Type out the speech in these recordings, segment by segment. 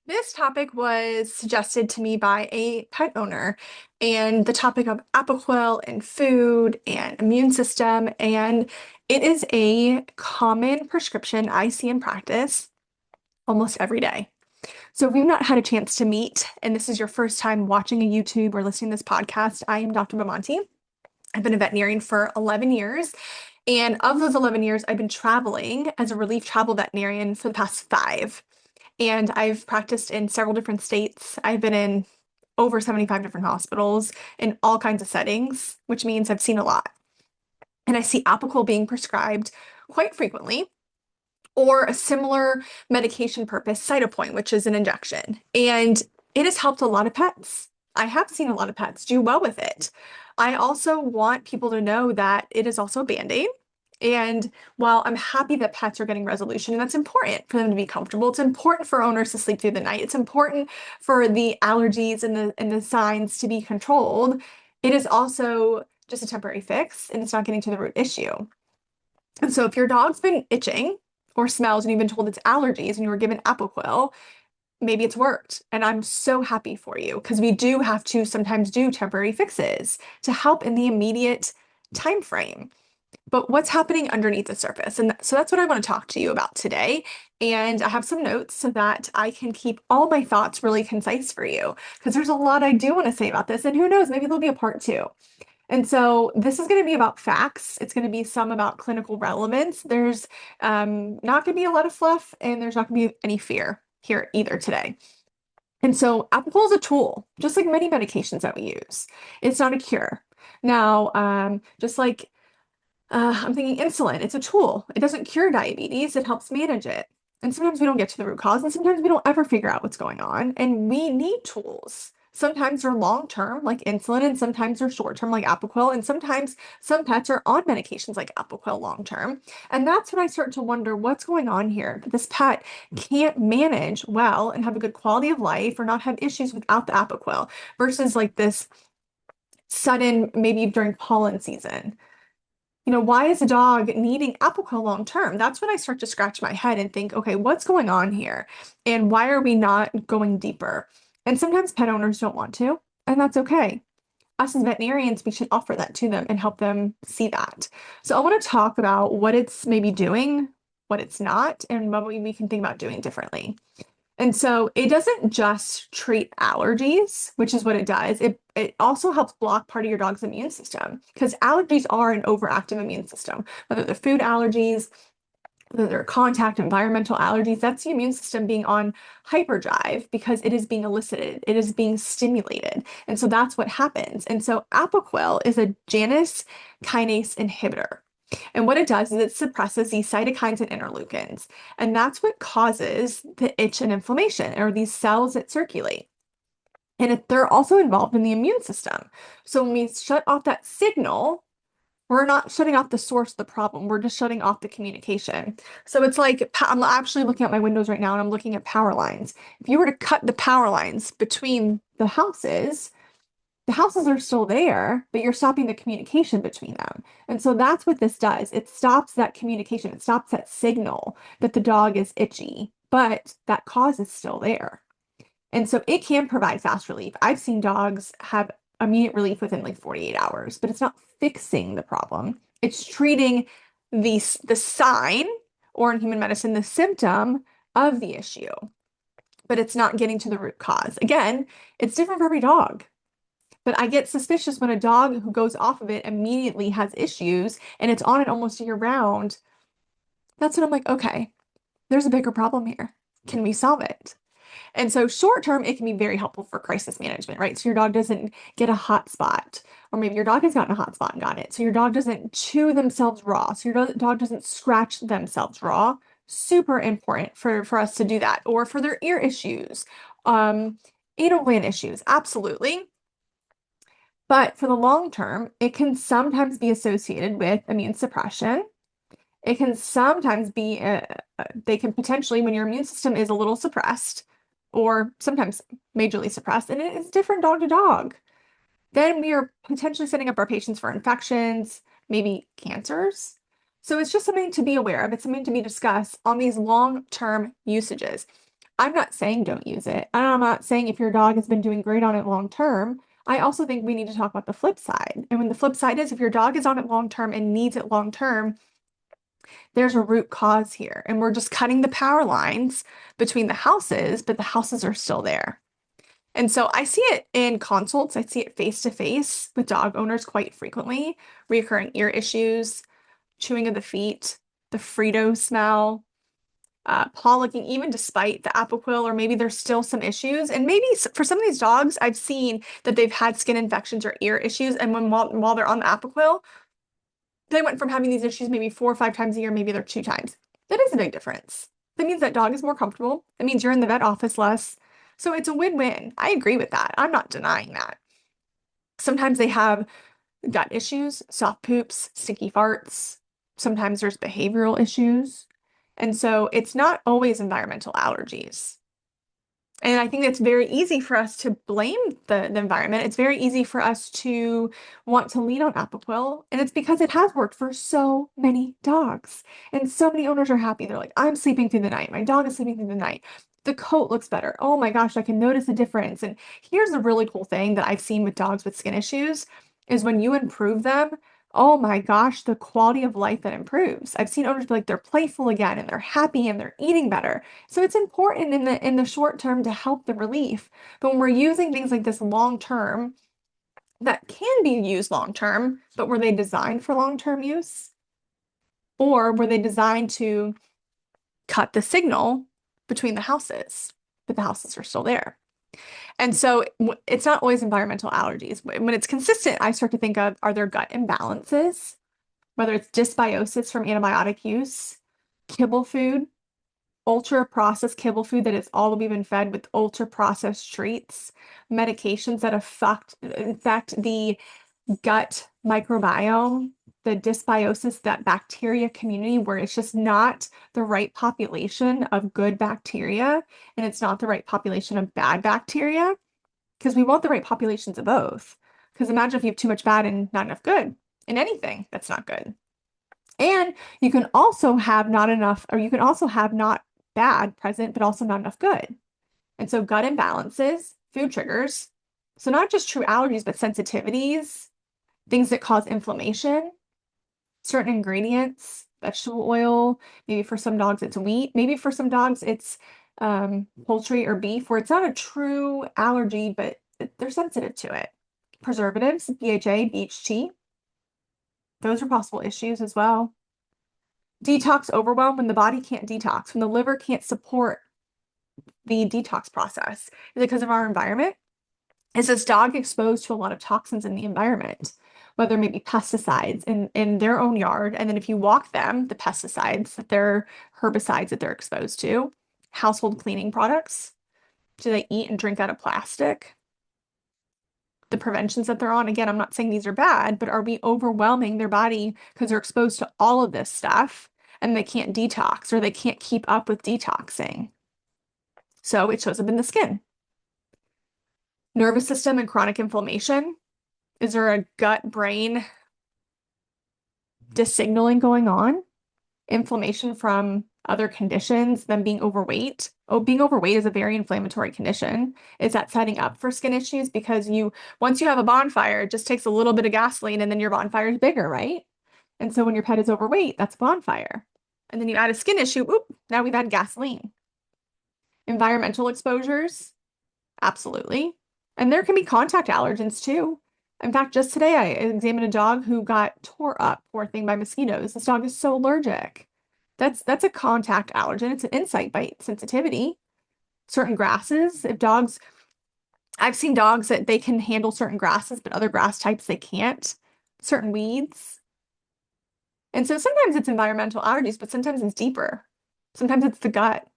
This topic was suggested to me by a pet owner, and the topic of Apoquel and food and immune system. And it is a common prescription I see in practice almost every day. So, if we've not had a chance to meet, and this is your first time watching a YouTube or listening to this podcast, I am Dr. Bamonti. I've been a veterinarian for 11 years. And of those 11 years, I've been traveling as a relief travel veterinarian for the past five. And I've practiced in several different states. I've been in over 75 different hospitals in all kinds of settings, which means I've seen a lot. And I see Apoquel being prescribed quite frequently, or a similar medication purpose, Cytopoint, which is an injection. And it has helped a lot of pets. I have seen a lot of pets do well with it. I also want people to know that it is also a Band-Aid. And while I'm happy that pets are getting resolution, and that's important for them to be comfortable, it's important for owners to sleep through the night. It's important for the allergies and the signs to be controlled. It is also just a temporary fix, and it's not getting to the root issue. And so if your dog's been itching or smells and you've been told it's allergies and you were given Apoquel, maybe it's worked. And I'm so happy for you because we do have to sometimes do temporary fixes to help in the immediate time frame. But what's happening underneath the surface? And so that's what I want to talk to you about today. And I have some notes so that I can keep all my thoughts really concise for you because there's a lot I do want to say about this. And who knows, maybe there'll be a part two. And so this is going to be about facts. It's going to be some about clinical relevance. There's not going to be a lot of fluff, and there's not going to be any fear here either today. And so Apoquel is a tool, just like many medications that we use. It's not a cure. Now, just like I'm thinking insulin, it's a tool. It doesn't cure diabetes, it helps manage it. And sometimes we don't get to the root cause, and sometimes we don't ever figure out what's going on. And we need tools. Sometimes they're long term, like insulin, and sometimes they're short term, like Apoquel. And sometimes some pets are on medications like Apoquel long term. And that's when I start to wonder what's going on here. This pet can't manage well and have a good quality of life or not have issues without the Apoquel versus like this sudden, maybe during pollen season. Why is a dog needing Apoquel long term? That's when I start to scratch my head and think, okay, what's going on here? And why are we not going deeper? And sometimes pet owners don't want to, and that's okay. Us as veterinarians, we should offer that to them and help them see that. So I want to talk about what it's maybe doing, what it's not, and what we can think about doing differently. And so it doesn't just treat allergies, which is what it does. It also helps block part of your dog's immune system because allergies are an overactive immune system. Whether they're food allergies, whether they're contact, environmental allergies, that's the immune system being on hyperdrive because it is being elicited, it is being stimulated. And so that's what happens. And so Apoquel is a Janus kinase inhibitor. And what it does is it suppresses these cytokines and interleukins. And that's what causes the itch and inflammation, or these cells that circulate. And they're also involved in the immune system. So when we shut off that signal, we're not shutting off the source of the problem. We're just shutting off the communication. So it's like, I'm actually looking at my windows right now and I'm looking at power lines. If you were to cut the power lines between the houses are still there, but you're stopping the communication between them. And so that's what this does. It stops that communication. It stops that signal that the dog is itchy, but that cause is still there. And so it can provide fast relief. I've seen dogs have immediate relief within like 48 hours, but it's not fixing the problem. It's treating the sign, or in human medicine, the symptom of the issue, but it's not getting to the root cause. Again, it's different for every dog. But I get suspicious when a dog who goes off of it immediately has issues and it's on it almost year round. That's when I'm like, okay, there's a bigger problem here. Can we solve it? And so short term, it can be very helpful for crisis management, right? So your dog doesn't get a hot spot, or maybe your dog has gotten a hot spot and got it. So your dog doesn't chew themselves raw. So your dog doesn't scratch themselves raw. Super important for us to do that. Or for their ear issues, anal gland issues, absolutely. But for the long term, it can sometimes be associated with immune suppression. It can sometimes be, they can potentially, when your immune system is a little suppressed, or sometimes majorly suppressed, and it is different dog to dog, then we are potentially setting up our patients for infections, maybe cancers. So it's just something to be aware of. It's something to be discussed on these long-term usages. I'm not saying don't use it. And I'm not saying if your dog has been doing great on it long term. I also think we need to talk about the flip side. And when the flip side is if your dog is on it long term and needs it long term, there's a root cause here. And we're just cutting the power lines between the houses, but the houses are still there. And so I see it in consults. I see it face to face with dog owners quite frequently, recurring ear issues, chewing of the feet, the Frito smell, paw licking, even despite the Apoquel, or maybe there's still some issues. And maybe for some of these dogs, I've seen that they've had skin infections or ear issues. And while they're on the Apoquel, they went from having these issues maybe 4 or 5 times a year, maybe they're 2 times. That is a big difference. That means that dog is more comfortable. That means you're in the vet office less. So it's a win-win. I agree with that. I'm not denying that. Sometimes they have gut issues, soft poops, sticky farts. Sometimes there's behavioral issues. And so it's not always environmental allergies. And I think it's very easy for us to blame the environment. It's very easy for us to want to lean on Apoquel. And it's because it has worked for so many dogs. And so many owners are happy. They're like, I'm sleeping through the night. My dog is sleeping through the night. The coat looks better. Oh my gosh, I can notice a difference. And here's a really cool thing that I've seen with dogs with skin issues is when you improve them, oh my gosh, the quality of life that improves. I've seen owners be like, they're playful again and they're happy and they're eating better. So it's important in the short term to help the relief. But when we're using things like this long term, that can be used long term, but were they designed for long term use? Or were they designed to cut the signal between the houses, but the houses are still there? And so it's not always environmental allergies. When it's consistent, I start to think of, are there gut imbalances? Whether it's dysbiosis from antibiotic use, kibble food, ultra processed kibble food that is all we've been fed with ultra processed treats, medications that affect the gut microbiome, the dysbiosis, that bacteria community where it's just not the right population of good bacteria and it's not the right population of bad bacteria because we want the right populations of both. Because imagine if you have too much bad and not enough good in anything that's not good. And you can also have not enough, or you can also have not bad present, but also not enough good. And so gut imbalances, food triggers, so not just true allergies, but sensitivities, things that cause inflammation, certain ingredients, vegetable oil, maybe for some dogs it's wheat, maybe for some dogs it's poultry or beef, where it's not a true allergy, but they're sensitive to it. Preservatives, BHA, BHT, those are possible issues as well. Detox overwhelm, when the body can't detox, when the liver can't support the detox process. Is it because of our environment? Is this dog exposed to a lot of toxins in the environment? Whether maybe pesticides in their own yard, and then if you walk them, the pesticides, their herbicides that they're exposed to, household cleaning products. Do they eat and drink out of plastic? The preventions that they're on, again, I'm not saying these are bad, but are we overwhelming their body because they're exposed to all of this stuff and they can't detox or they can't keep up with detoxing? So it shows up in the skin. Nervous system and chronic inflammation. Is there a gut-brain dissignaling going on? Inflammation from other conditions, them being overweight. Oh, being overweight is a very inflammatory condition. Is that setting up for skin issues? Because once you have a bonfire, it just takes a little bit of gasoline and then your bonfire is bigger, right? And so when your pet is overweight, that's a bonfire. And then you add a skin issue, oop, now we've had gasoline. Environmental exposures, absolutely. And there can be contact allergens too. In fact, just today I examined a dog who got tore up, poor thing, by mosquitoes. This dog is so allergic. That's a contact allergen. It's an insect bite sensitivity. Certain grasses, if dogs, I've seen dogs that they can handle certain grasses, but other grass types they can't. Certain weeds. And so sometimes it's environmental allergies, but sometimes it's deeper. Sometimes it's the gut.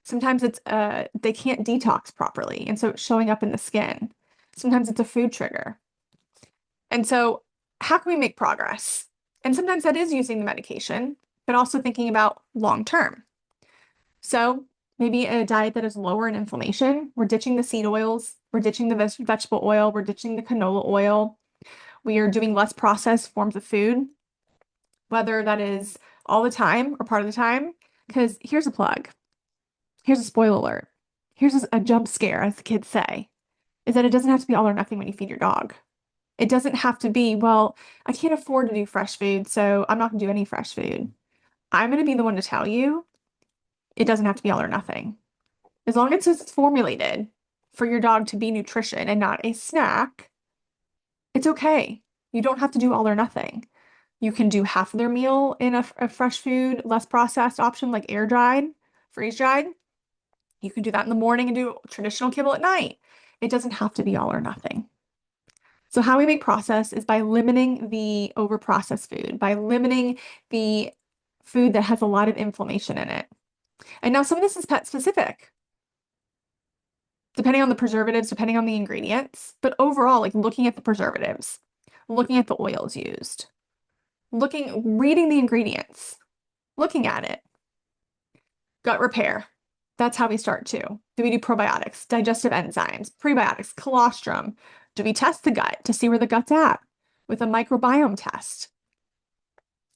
Sometimes it's they can't detox properly, and so it's showing up in the skin. Sometimes it's a food trigger. And so how can we make progress? And sometimes that is using the medication, but also thinking about long term. So maybe a diet that is lower in inflammation. We're ditching the seed oils. We're ditching the vegetable oil. We're ditching the canola oil. We are doing less processed forms of food, whether that is all the time or part of the time. Because here's a plug. Here's a spoiler alert. Here's a jump scare, as the kids say, is that it doesn't have to be all or nothing when you feed your dog. It doesn't have to be, well, I can't afford to do fresh food, so I'm not going to do any fresh food. I'm going to be the one to tell you it doesn't have to be all or nothing. As long as it's formulated for your dog to be nutrition and not a snack, it's okay. You don't have to do all or nothing. You can do half of their meal in a fresh food, less processed option like air dried, freeze dried. You can do that in the morning and do traditional kibble at night. It doesn't have to be all or nothing. So how we make process is by limiting the over-processed food, by limiting the food that has a lot of inflammation in it. And now some of this is pet specific, depending on the preservatives, depending on the ingredients. But overall, like looking at the preservatives, looking at the oils used, reading the ingredients, looking at it. Gut repair. That's how we start too. Do we do probiotics, digestive enzymes, prebiotics, colostrum? Do we test the gut to see where the gut's at with a microbiome test?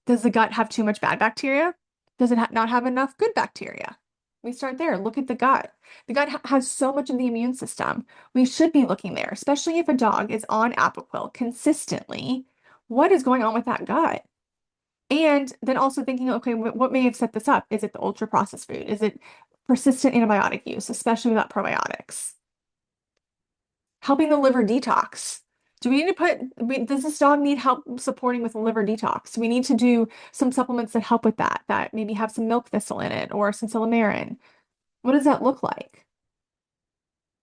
Does the gut have too much bad bacteria? Does it not have enough good bacteria? We start there. Look at the gut. The gut has so much of the immune system. We should be looking there, especially if a dog is on Apoquel consistently. What is going on with that gut? And then also thinking, okay, what may have set this up? Is it the ultra processed food? Is it persistent antibiotic use, especially without probiotics? Helping the liver detox. Do we need to does this dog need help supporting with liver detox? Do we need to do some supplements that help with that maybe have some milk thistle in it or some silymarin? What does that look like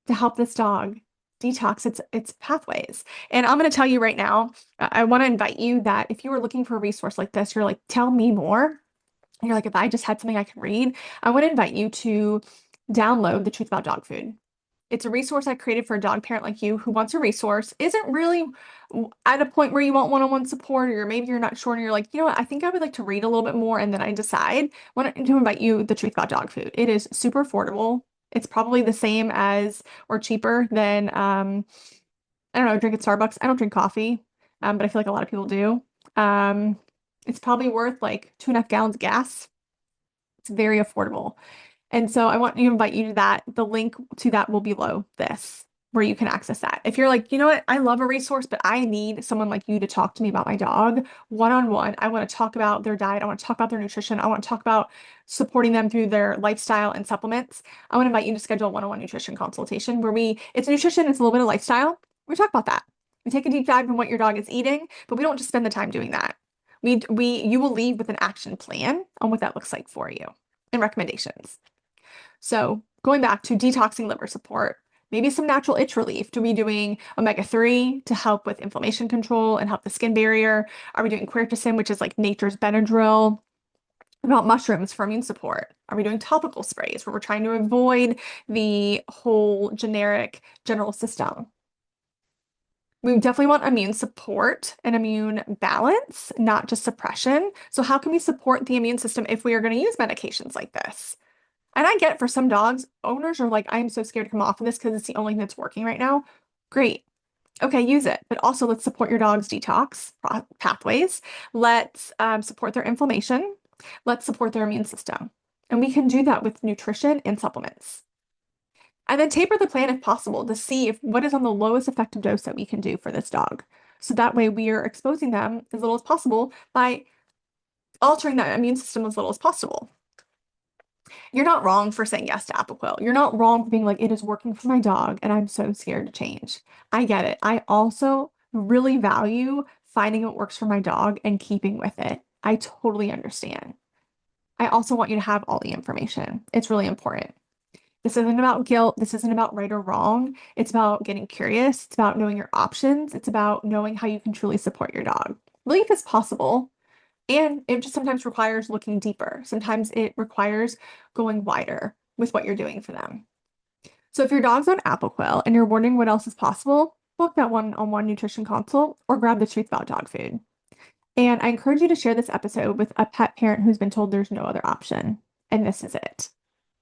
to help this dog detox its pathways? And I'm going to tell you right now, I want to invite you that if you were looking for a resource like this, you're like, tell me more. And you're like, if I just had something I can read, I want to invite you to download The Truth About Dog Food. It's a resource I created for a dog parent like you who wants a resource, isn't really at a point where you want one-on-one support, or maybe you're not sure and you're like, you know what, I think I would like to read a little bit more and then I decide. I want to invite you The Truth About Dog Food. It is super affordable. It's probably the same as or cheaper than I don't know, drink at Starbucks. I don't drink coffee, but I feel like a lot of people do. It's probably worth like 2.5 gallons of gas. It's very affordable. And so I want to invite you to that. The link to that will be below this, where you can access that. If you're like, you know what, I love a resource, but I need someone like you to talk to me about my dog one-on-one. I want to talk about their diet. I want to talk about their nutrition. I want to talk about supporting them through their lifestyle and supplements. I want to invite you to schedule a one-on-one nutrition consultation where it's nutrition, it's a little bit of lifestyle. We talk about that. We take a deep dive in what your dog is eating, but we don't just spend the time doing that. You will leave with an action plan on what that looks like for you and recommendations. So going back to detoxing liver support, maybe some natural itch relief. Do we doing omega-3 to help with inflammation control and help the skin barrier? Are we doing quercetin, which is like nature's Benadryl? About mushrooms for immune support? Are we doing topical sprays where we're trying to avoid the whole general system? We definitely want immune support and immune balance, not just suppression. So how can we support the immune system if we are going to use medications like this? And I get for some dogs, owners are like, I am so scared to come off of this because it's the only thing that's working right now. Great. Okay, use it. But also let's support your dog's detox pathways. Let's support their inflammation. Let's support their immune system. And we can do that with nutrition and supplements. And then taper the plan if possible to see what is on the lowest effective dose that we can do for this dog. So that way we are exposing them as little as possible by altering that immune system as little as possible. You're not wrong for saying yes to Apoquel. You're not wrong for being like, it is working for my dog and I'm so scared to change. I get it. I also really value finding what works for my dog and keeping with it. I totally understand. I also want you to have all the information. It's really important. This isn't about guilt. This isn't about right or wrong. It's about getting curious. It's about knowing your options. It's about knowing how you can truly support your dog. Relief is possible. And it just sometimes requires looking deeper. Sometimes it requires going wider with what you're doing for them. So if your dog's on Apoquel and you're wondering what else is possible, book that one-on-one nutrition consult or grab The Truth About Dog Food. And I encourage you to share this episode with a pet parent who's been told there's no other option. And this is it.